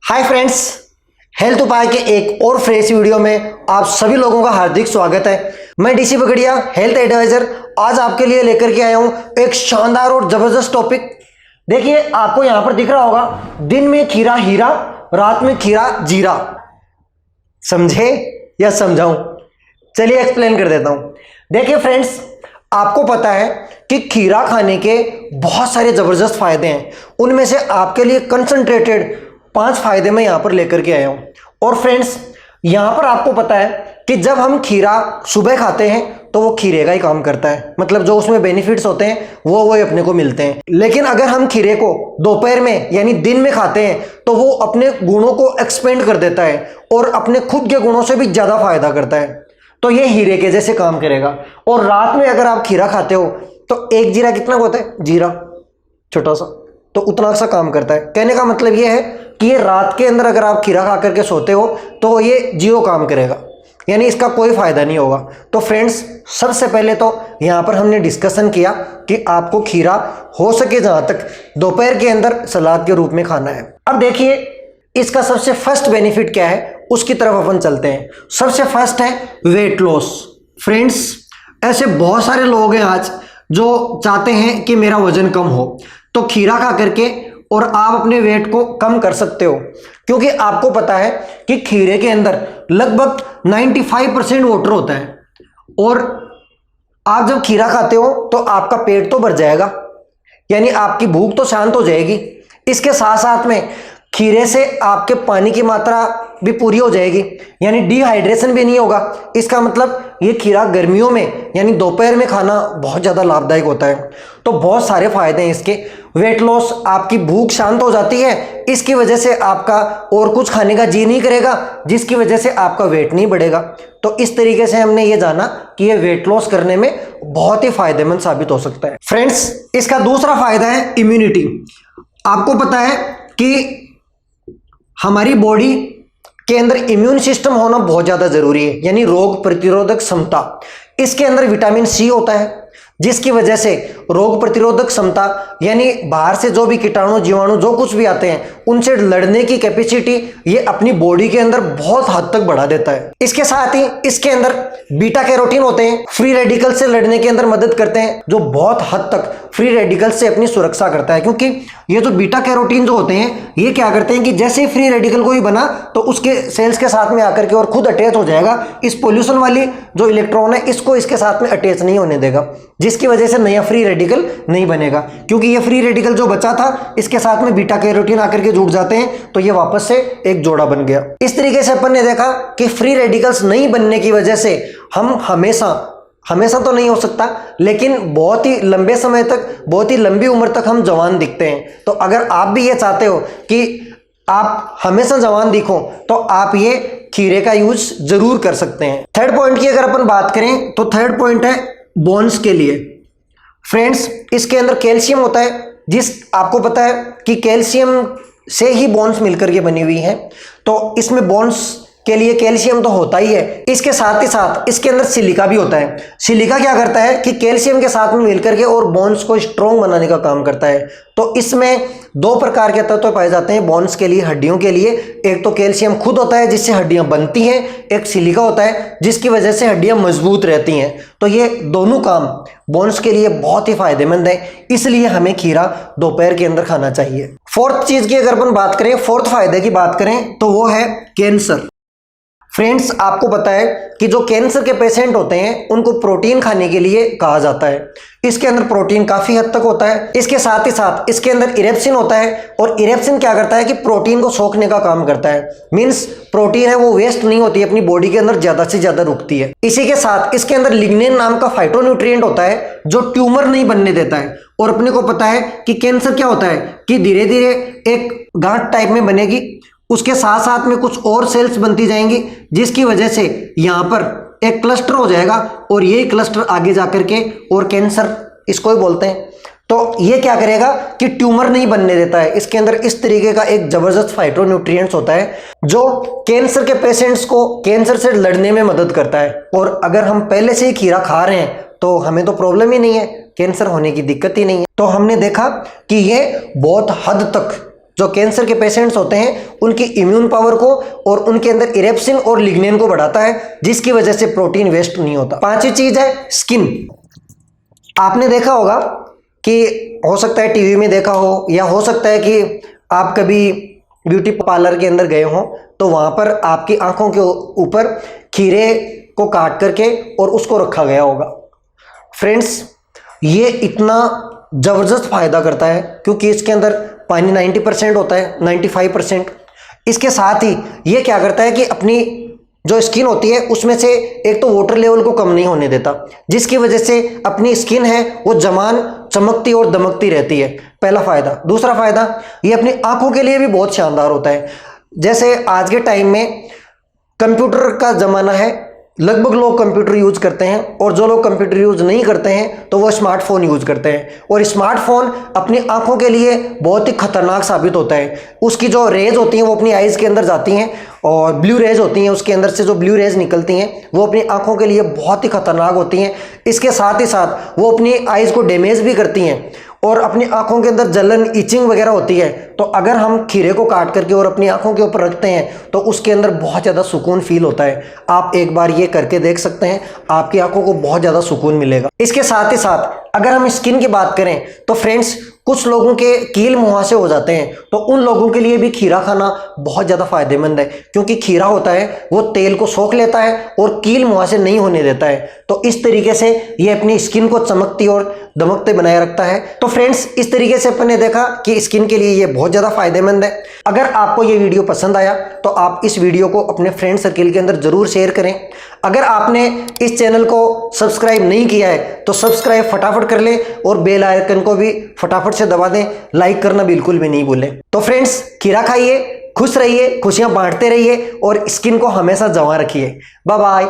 Hi friends, health उपाय के एक और फ्रेश वीडियो में आप सभी लोगों का हार्दिक स्वागत है। मैं डीसी बगड़िया, हेल्थ एडवाइजर, आज आपके लिए लेकर के आया हूं एक शानदार और जबरदस्त टॉपिक। देखिए, आपको यहां पर दिख रहा होगा, दिन में खीरा हीरा, रात में खीरा जीरा। समझे या समझाऊं? चलिए एक्सप्लेन कर देता हूं। देखिए फ्रेंड्स, आपको पता है कि खीरा खाने के बहुत सारे जबरदस्त फायदे हैं। उनमें से आपके लिए कंसंट्रेटेड 5 फायदे मैं यहां पर लेकर के आया हूं। और फ्रेंड्स, यहां पर आपको पता है कि जब हम खीरा सुबह खाते हैं तो वो खीरे का ही काम करता है, मतलब जो उसमें बेनिफिट्स होते हैं वो अपने को मिलते हैं। लेकिन अगर हम खीरे को दोपहर में यानी दिन में खाते हैं तो वो अपने गुणों को एक्सपेंड कर देता है और अपने खुद के गुणों से भी ज्यादा फायदा करता है। तो ये हीरे के जैसे काम करेगा। और रात में अगर आप खीरा खाते हो तो एक जीरा कितना होता है? जीरा छोटा सा, तो उतना सा काम करता है। कहने का मतलब ये है कि ये रात के अंदर अगर आप खीरा खा करके सोते हो तो ये जीरो काम करेगा, यानी इसका कोई फायदा नहीं होगा। तो फ्रेंड्स, सबसे पहले तो यहां पर हमने डिस्कशन किया कि आपको खीरा हो सके जहां तक दोपहर के अंदर सलाद के रूप में खाना है। अब देखिए, इसका सबसे फर्स्ट बेनिफिट क्या है उसकी तरफ अपन चलते हैं। सबसे फर्स्ट है वेट लॉस। फ्रेंड्स, ऐसे बहुत सारे लोग हैं आज जो चाहते हैं कि मेरा वजन कम हो, तो खीरा खा करके और आप अपने वेट को कम कर सकते हो। क्योंकि आपको पता है कि खीरे के अंदर लगभग 95% वाटर होता है। और आप जब खीरा खाते हो तो आपका पेट तो भर जाएगा, यानी आपकी भूख तो शांत हो जाएगी। इसके साथ साथ में खीरे से आपके पानी की मात्रा भी पूरी हो जाएगी, यानी डिहाइड्रेशन भी नहीं होगा। इसका मतलब ये खीरा गर्मियों में यानी दोपहर में खाना बहुत ज़्यादा लाभदायक होता है। तो बहुत सारे फायदे हैं इसके। वेट लॉस, आपकी भूख शांत हो जाती है, इसकी वजह से आपका और कुछ खाने का जी नहीं करेगा, जिसकी वजह से आपका वेट नहीं बढ़ेगा। तो इस तरीके से हमने ये जाना कि ये वेट लॉस करने में बहुत ही फायदेमंद साबित हो सकता है। फ्रेंड्स, इसका दूसरा फायदा है इम्यूनिटी। आपको पता है कि हमारी बॉडी के अंदर इम्यून सिस्टम होना बहुत ज्यादा जरूरी है, यानी रोग प्रतिरोधक क्षमता। इसके अंदर विटामिन सी होता है, जिसकी वजह से रोग प्रतिरोधक क्षमता यानी बाहर से जो भी कीटाणु जीवाणु जो कुछ भी आते हैं उनसे लड़ने की कैपेसिटी ये अपनी बॉडी के अंदर बहुत हद तक बढ़ा देता है। इसके साथ ही इसके अंदर बीटा कैरोटीन होते हैं, फ्री रेडिकल से लड़ने के अंदर मदद करते हैं, जो बहुत हद तक फ्री रेडिकल से अपनी सुरक्षा करता है। क्योंकि ये जो बीटा कैरोटीन जो होते हैं ये क्या करते हैं कि जैसे ही फ्री रेडिकल कोई बना तो उसके सेल्स के साथ में आकर के और खुद अटैच हो जाएगा। इस पोल्यूशन वाली जो इलेक्ट्रॉन है इसको इसके साथ में अटैच नहीं होने देगा, जिसकी वजह से नया फ्री रेडिकल नहीं बनेगा। क्योंकि ये फ्री रेडिकल जो बचा था इसके साथ में बीटा कैरोटीन आकर के जुड़ जाते हैं तो ये वापस से एक जोड़ा बन गया। इस तरीके से अपन ने देखा कि फ्री रेडिकल्स नहीं बनने की वजह से हम हमेशा तो नहीं हो सकता, लेकिन बहुत ही लंबे समय तक, बहुत ही लंबी उम्र तक हम जवान दिखते हैं। तो अगर आप भी ये चाहते हो कि आप हमेशा जवान दिखो तो आप ये खीरे का यूज जरूर कर सकते हैं। थर्ड पॉइंट की अगर अपन बात करें तो थर्ड पॉइंट है बोन्स के लिए। फ्रेंड्स, इसके अंदर कैल्शियम होता है, जिस आपको पता है कि कैल्शियम से ही बोन्स मिलकर के बनी हुई है। तो इसमें बोन्स के लिए कैल्शियम तो होता ही है, इसके साथ ही साथ इसके अंदर सिलिका भी होता है। सिलिका क्या करता है कि कैल्शियम के साथ में मिलकर के और बोन्स को स्ट्रॉन्ग बनाने का काम करता है। तो इसमें 2 प्रकार के तत्व पाए जाते हैं बोन्स के लिए, हड्डियों के लिए। एक तो कैल्शियम खुद होता है जिससे हड्डियां बनती हैं, एक सिलिका होता है जिसकी वजह से हड्डियां मजबूत रहती हैं। तो ये दोनों काम बोन्स के लिए बहुत ही फायदेमंद है, इसलिए हमें खीरा दोपहर के अंदर खाना चाहिए। फोर्थ चीज की अगर अपन बात करें, फोर्थ फायदे की बात करें तो वो है कैंसर। फ्रेंड्स, आपको पता है कि जो कैंसर के पेशेंट होते हैं उनको प्रोटीन खाने के लिए कहा जाता है। इसके अंदर प्रोटीन काफी हद तक होता है। इसके साथ ही साथ इसके अंदर इरेप्सिन होता है, और इरेप्सिन क्या करता है कि प्रोटीन को सोखने का काम करता है। मींस प्रोटीन है वो वेस्ट नहीं होती, अपनी बॉडी के अंदर ज्यादा से ज्यादा रुकती है। इसी के साथ इसके अंदर लिग्निन नाम का फाइटोन्यूट्रिएंट होता है जो ट्यूमर नहीं बनने देता है। और अपने को पता है कि कैंसर क्या होता है कि धीरे धीरे एक गांठ टाइप में बनेगी, उसके साथ साथ में कुछ और सेल्स बनती जाएंगी, जिसकी वजह से यहां पर एक क्लस्टर हो जाएगा और ये क्लस्टर आगे जाकर के और कैंसर इसको ही बोलते हैं। तो ये क्या करेगा कि ट्यूमर नहीं बनने देता है। इसके अंदर इस तरीके का एक जबरदस्त फाइटोन्यूट्रिएंट्स होता है जो कैंसर के पेशेंट्स को कैंसर से लड़ने में मदद करता है। और अगर हम पहले से ही खीरा खा रहे हैं तो हमें तो प्रॉब्लम ही नहीं है, कैंसर होने की दिक्कत ही नहीं है। तो हमने देखा कि ये बहुत हद तक जो कैंसर के पेशेंट्स होते हैं उनकी इम्यून पावर को और उनके अंदर इरेप्सिन और लिग्निन को बढ़ाता है, जिसकी वजह से प्रोटीन वेस्ट नहीं होता। पांचवी चीज है स्किन। आपने देखा होगा कि हो सकता है टीवी में देखा हो, या हो सकता है कि आप कभी ब्यूटी पार्लर के अंदर गए हो, तो वहां पर आपकी आंखों के ऊपर खीरे को काट करके और उसको रखा गया होगा। फ्रेंड्स, ये इतना जबरदस्त फायदा करता है क्योंकि इसके अंदर पानी 90% होता है, 95%। इसके साथ ही ये क्या करता है कि अपनी जो स्किन होती है उसमें से एक तो वाटर लेवल को कम नहीं होने देता, जिसकी वजह से अपनी स्किन है वो जमान चमकती और दमकती रहती है। पहला फायदा। दूसरा फायदा, ये अपनी आंखों के लिए भी बहुत शानदार होता है। जैसे आज के टाइम में कंप्यूटर का जमाना है, लगभग लोग कंप्यूटर यूज करते हैं, और जो लोग कंप्यूटर यूज नहीं करते हैं तो वो स्मार्टफोन यूज करते हैं। और स्मार्टफोन अपनी आंखों के लिए बहुत ही खतरनाक साबित होता है। उसकी जो रेज होती हैं वो अपनी आइज के अंदर जाती हैं, और ब्लू रेज होती हैं, उसके अंदर से जो ब्लू रेज निकलती हैं वो अपनी आंखों के लिए बहुत ही खतरनाक होती हैं। इसके साथ ही साथ वो अपनी आइज को डैमेज भी करती हैं, और अपनी आंखों के अंदर जलन, इचिंग वगैरह होती है। तो अगर हम खीरे को काट करके और अपनी आंखों के ऊपर रखते हैं तो उसके अंदर बहुत ज़्यादा सुकून फील होता है। आप एक बार ये करके देख सकते हैं, आपकी आंखों को बहुत ज़्यादा सुकून मिलेगा। इसके साथ ही साथ अगर हम स्किन की बात करें तो फ्रेंड्स, कुछ लोगों के कील मुहासे हो जाते हैं, तो उन लोगों के लिए भी खीरा खाना बहुत ज़्यादा फायदेमंद है, क्योंकि खीरा होता है वो तेल को सोख लेता है और कील मुहासे नहीं होने देता है। तो इस तरीके से ये अपनी स्किन को चमकती और दमकते बनाए रखता है। तो फ्रेंड्स, इस तरीके से अपन ने देखा कि स्किन के लिए ये बहुत ज़्यादा फायदेमंद है। अगर आपको ये वीडियो पसंद आया तो आप इस वीडियो को अपने फ्रेंड सर्किल के अंदर जरूर शेयर करें। अगर आपने इस चैनल को सब्सक्राइब नहीं किया है तो सब्सक्राइब फटाफट कर लें, और बेल आइकन को भी फटाफट से दबा दें। लाइक करना बिल्कुल भी नहीं भूलें। तो फ्रेंड्स, खीरा खाइए, खुश रहिए, खुशियां बांटते रहिए और स्किन को हमेशा जमा रखिए। Bye bye.